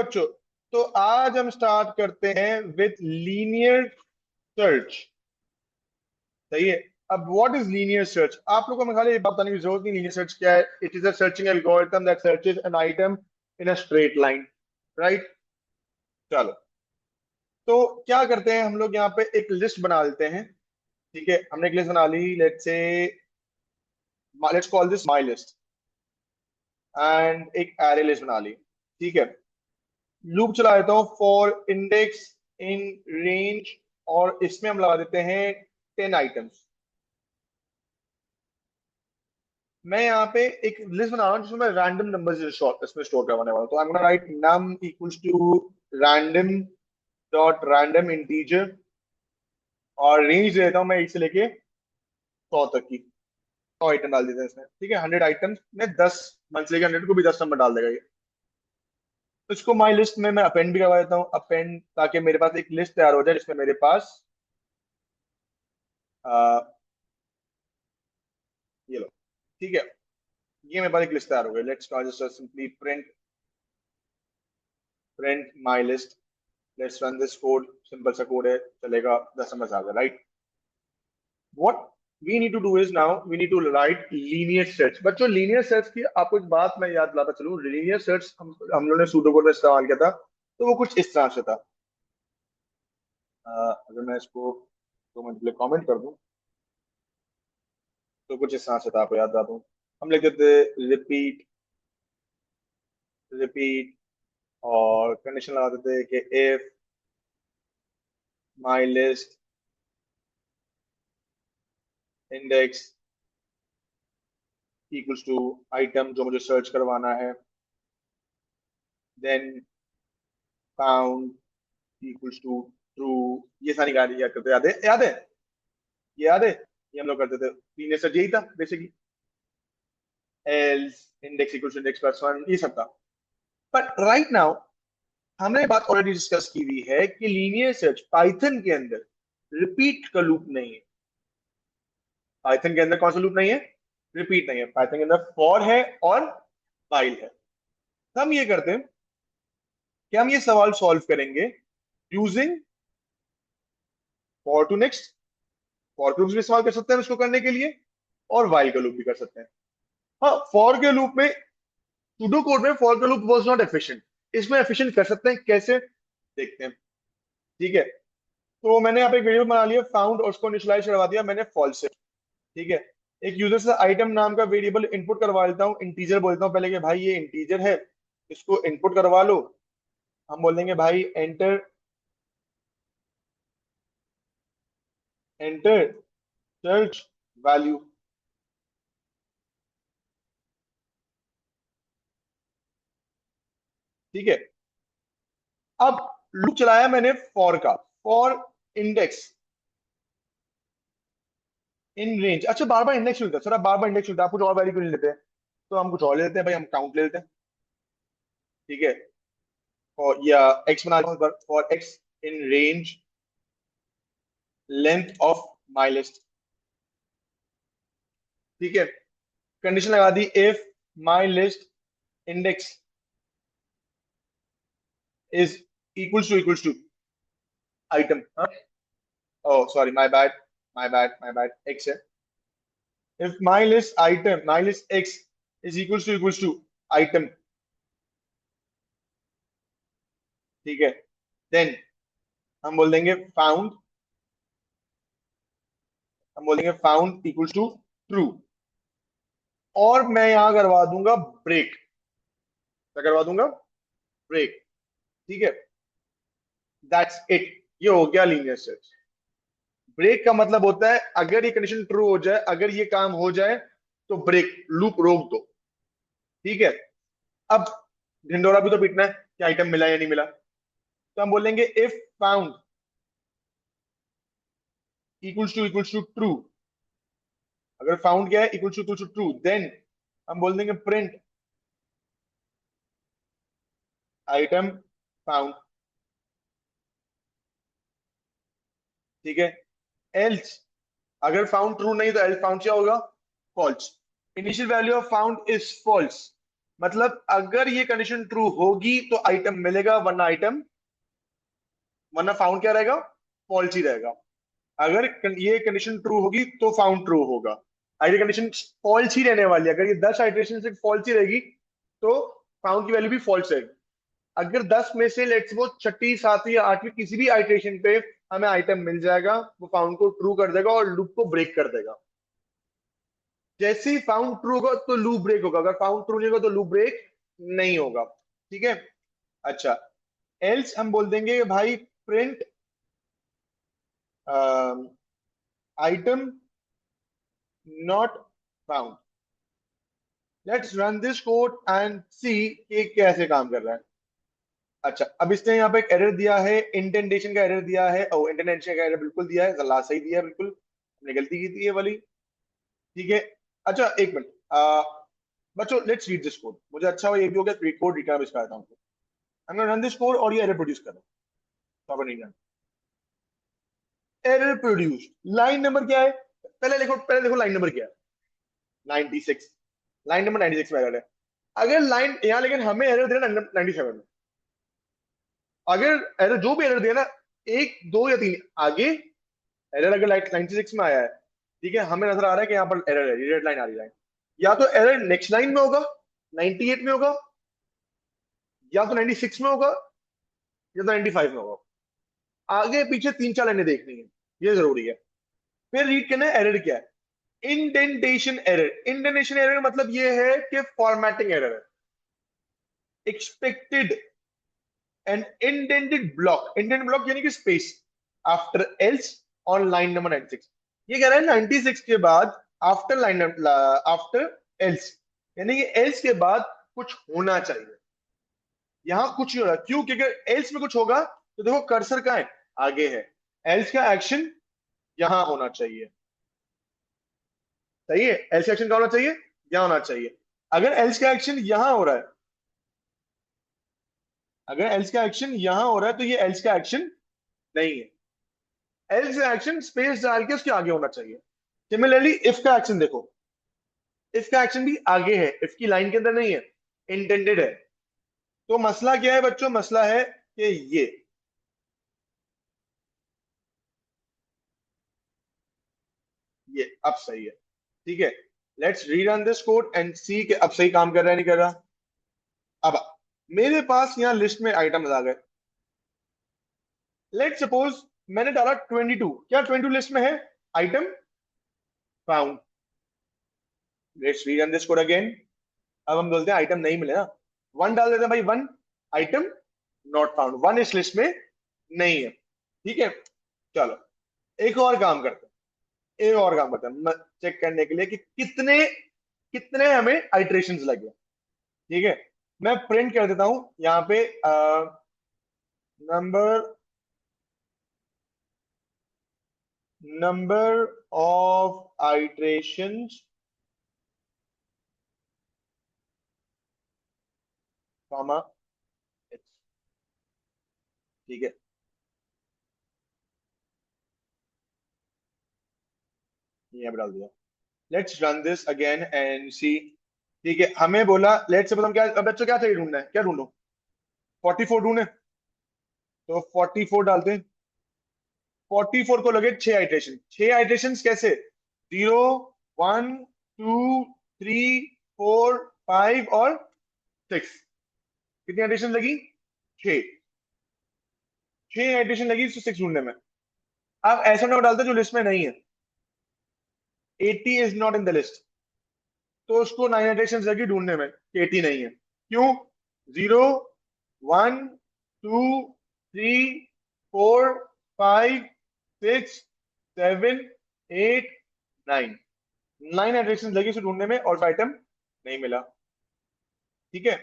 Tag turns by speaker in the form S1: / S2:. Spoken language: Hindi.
S1: बच्चों, तो आज हम स्टार्ट करते हैं विथ लीनियर सर्च। सही है। अब व्हाट इज लीनियर सर्च? आप लोगों को मैं खाली ये बताने की जरूरत नहीं, लीनियर सर्च क्या है। It is a searching algorithm that searches an item in a straight line. Right. चलो, तो क्या करते हैं हम लोग यहाँ पे एक लिस्ट बना लेते हैं। ठीक है, हमने एक लिस्ट बना ली। Let's call this my list and एक एरे लिस्ट बना ली। ठीक है, लूप चला देता हूँ फॉर इंडेक्स इन रेंज, और इसमें हम लगा देते हैं 10 आइटम्स। मैं यहाँ पे एक लिस्ट बना रहा हूँ जिसमें मैं रैंडम नंबर इसमें स्टोर करवाने वाला हूँ। तो I am gonna write num equals to random dot random integer, और रेंज देता हूँ मैं 1 से लेके 100 तक की। 100 आइटम डाल देते हैं इसमें। ठीक है, 100 आइटम्स में 10, 1 से लेके 100 को भी 10 नंबर डाल देगा ये। तो इसको माई लिस्ट में मैं अपेंड भी करवा देता हूँ, अपेंड, ताकि मेरे पास एक लिस्ट तैयार हो जाए जिसमें मेरे पास ये लो। ठीक है, ये मेरे पास एक लिस्ट तैयार हो गई। Let's just simply print my list. Let's run this code. Simple सा कोड है, चलेगा, 10 नंबर आ गया। Right. What we need to do is now we need to write linear search. बच्चों, लीनियर सर्च की आपको एक बात मैं याद दिलाता चलूं। लीनियर सर्च हम लोगों ने सूडो कोड में इस्तेमाल किया था, तो वो कुछ इस तरह से था। अगर मैं इसको 2 मिनट के लिए कमेंट कर दूं, तो कुछ इस तरह से था, आपको याद दिला दूं। हम लिखते थे रिपीट रिपीट, और कंडीशन लगाते थे कि if my list index equals to item जो मुझे सर्च करवाना है, then found equals to true. ये सारी गाली याद करते, याद है? याद है? ये याद है? ये हम लोग करते थे। लीनियर सर्च यही था basically. Else index equals to index plus 1, ये सब था। बट राइट नाउ हमने बात ऑलरेडी डिस्कस की हुई है कि लीनियर सर्च पाइथन के अंदर रिपीट का लूप नहीं है। पाइथन के अंदर कौन सा लूप नहीं है? रिपीट नहीं है। पाइथन के अंदर फॉर है और वाइल है। तो हम ये करते हैं कि हम ये सवाल सॉल्व करेंगे using for to next. For के लूप भी इस्तेमाल कर सकते हैं इसको करने के लिए, और वाइल का लूप भी कर सकते हैं। हाँ, फॉर के लूप में, सुडो कोड में फॉर का लूप वाज नॉट एफिशिएंट। इसमें एफिशिएंट कर सकते हैं, कैसे? देखते हैं। ठीक है, तो मैंने यहाँ पे एक वेरिएबल बना लिया फाउंड, और उसको इनिशियलाइज करवा दिया मैंने फॉल्स से। ठीक है, एक यूजर से आइटम नाम का वेरिएबल इनपुट करवा लेता हूँ। इंटीजर बोलता हूँ पहले कि भाई ये इंटीजर है, इसको इनपुट करवा लो। हम बोलेंगे भाई एंटर एंटर सर्च वैल्यू। ठीक है, अब लूप चलाया मैंने फॉर का, फॉर इंडेक्स इन रेंज। अच्छा, बार बार इंडेक्स मिलता है सर, आप बार बार इंडेक्स मिलता है, आप कुछ और वैल्यू क्यों नहीं लेते हैं? तो हम कुछ और ले लेते हैं भाई, हम काउंट ले लेते हैं। ठीक है, और या एक्स बना लेते हैं for X in range length of my list. ठीक है, कंडीशन लगा दी if my list index is equals to item. Oh sorry, my bad X है। If my list X is equals to item. ठीक है, देन हम बोल देंगे फाउंड, हम बोलेंगे फाउंड इक्वल्स टू ट्रू, और मैं यहां करवा दूंगा ब्रेक। क्या करवा दूंगा? ब्रेक। ठीक है, दैट्स इट। ये हो गया लीनियर सर्च। ब्रेक का मतलब होता है अगर ये कंडीशन ट्रू हो जाए, अगर ये काम हो जाए, तो ब्रेक, लूप रोक दो। ठीक है, अब ढिंडोरा भी तो पीटना है कि आइटम मिला या नहीं मिला। तो हम बोलेंगे if found equals to true. अगर फाउंड क्या है? इक्वल्स टू ट्रू, देन हम बोल देंगे प्रिंट आइटम फाउंड। ठीक है, एल्स अगर फाउंड ट्रू नहीं तो एल्स फाउंड क्या होगा? False. Initial value of found is false, मतलब अगर ये कंडीशन ट्रू होगी तो आइटम मिलेगा, वरना फाउंड क्या रहेगा, फॉल्स ही रहेगा। अगर ये कंडीशन ट्रू होगी तो फाउंड ट्रू होगा। अगर ये कंडीशन फॉल्स ही रहने वाली है, अगर ये 10 आइटरेशन से फॉल्स ही रहेगी तो फाउंड की वैल्यू भी फॉल्स रहेगी। अगर 10 में से लेट्स वो छठी सातवीं या आठवीं किसी भी आइटरेशन पे हमें आइटम मिल जाएगा, वो फाउंड को ट्रू कर देगा और लूप को ब्रेक कर देगा। जैसे ही फाउंड ट्रू होगा तो लूप ब्रेक होगा, अगर फाउंड ट्रू नहीं होगा तो लूप ब्रेक नहीं होगा। ठीक है। अच्छा, एल्स हम बोल देंगे भाई print item not found. Let's run this code and see कि कैसे काम कर रहा है। अच्छा, अब इसने यहाँ पे एक एरर दिया है, इंडेंटेशन का एरर दिया है, ओ इंडेंटेशन का एरर बिल्कुल दिया है, गला सही दिया है बिल्कुल, हमने गलती की थी ये वाली। ठीक है। अच्छा एक मिनट, बच्चों लेट्स रीड दिस कोड, मुझे अच्छा हुआ ये भी हो गया कोड रिटर्न इसका आता हूँ। I am run this code और ये एरर प्रोड्यूस कर रहा हूँ, प्रॉपर नहीं जाना। एरर प्रोड्यूस, लाइन नंबर क्या है, पहले देखो लाइन नंबर क्या है, 96। लाइन नंबर 96 में एरर है। अगर लाइन यहाँ लेकिन हमें एरर देना 97 में। अगर एरर जो भी एरर दिया ना, एक दो या तीन आगे एरर अगर लाइट 96 में आया है, ठीक है, हमें नजर आ रहा है कि यहाँ पर एरर है, रेड लाइन आ रही है, या तो एरर नेक्स्ट लाइन में होगा 98 में होगा, या तो 96 में होगा, या तो 95 में होगा। आगे पीछे तीन चार लाइनें देखनी है, ये जरूरी है। फिर रीड करना है एरर क्या है। इंडेंटेशन एरर, इंडेंटेशन एरर मतलब ये है कि फॉर्मेटिंग एरर है। Expected and indented block, indented block यानी कि space after else on line number 96। ये कह रहा है 96 के बाद आफ्टर लाइन आफ्टर एल्स, यानी कि एल्स के बाद कुछ होना चाहिए। यहां कुछ नहीं हो रहा, क्यों, क्योंकि एल्स में कुछ होगा तो देखो कर्सर कहाँ है, आगे है। एल्स का एक्शन यहां होना चाहिए, सही है, एल्स का एक्शन कहाँ होना चाहिए, यहां होना चाहिए। अगर एल्स का एक्शन यहां हो रहा है, अगर एल्स का एक्शन यहां हो रहा है तो ये एल्स का एक्शन नहीं है। एल्स का एक्शन स्पेस डाल के उसके आगे होना चाहिए। सिमिलरली इफ का एक्शन देखो, इफ का एक्शन भी आगे है, इफ की लाइन के अंदर नहीं है, इंटेंडेड है। तो मसला क्या है बच्चों, मसला है कि ये अब सही है। ठीक है, let's rerun this code and see कि अब सही काम कर रहा है नहीं कर रहा। अब मेरे पास यहाँ लिस्ट में आइटम आ गए। लेट सपोज मैंने डाला 22, क्या 22 लिस्ट में है, item found. Let's rerun this code again. अब हम बोलते हैं आइटम नहीं मिले ना, वन डाल देते हैं भाई, one item not found, one इस लिस्ट में नहीं है। ठीक है, चलो एक और काम करते हैं, एक और काम करते हैं चेक करने के लिए कि कितने कितने हमें आइट्रेशन लगे। ठीक है, मैं प्रिंट कर देता हूं यहाँ पे number number of iterations comma, ठीक है, ये अब डाल दिया। Let's run this again and see. ठीक है, हमें बोला लेट्स सपोज हम क्या, अब बच्चों क्या चाहिए, ढूंढना है, क्या ढूंढो, 44 ढूंढे, तो 44 डालते हैं। 44 को लगे 6 आइट्रेशन, 6 आइट्रेशन कैसे, 0 1 2 3 4 5 और 6। कितनी आइट्रेशन लगी, 6। 6 आइट्रेशन लगी 6 ढूंढने में। अब ऐसा नंबर डालते जो लिस्ट में नहीं है, 80 is not in the list, तो उसको 9 आइट्रेशन लगी ढूंढने में कि 80 नहीं है। क्यों, 0 1 2 3 4 5 6 7 8 9, 9 आइट्रेशन लगी उसे ढूंढने में और आइटम नहीं मिला। ठीक है,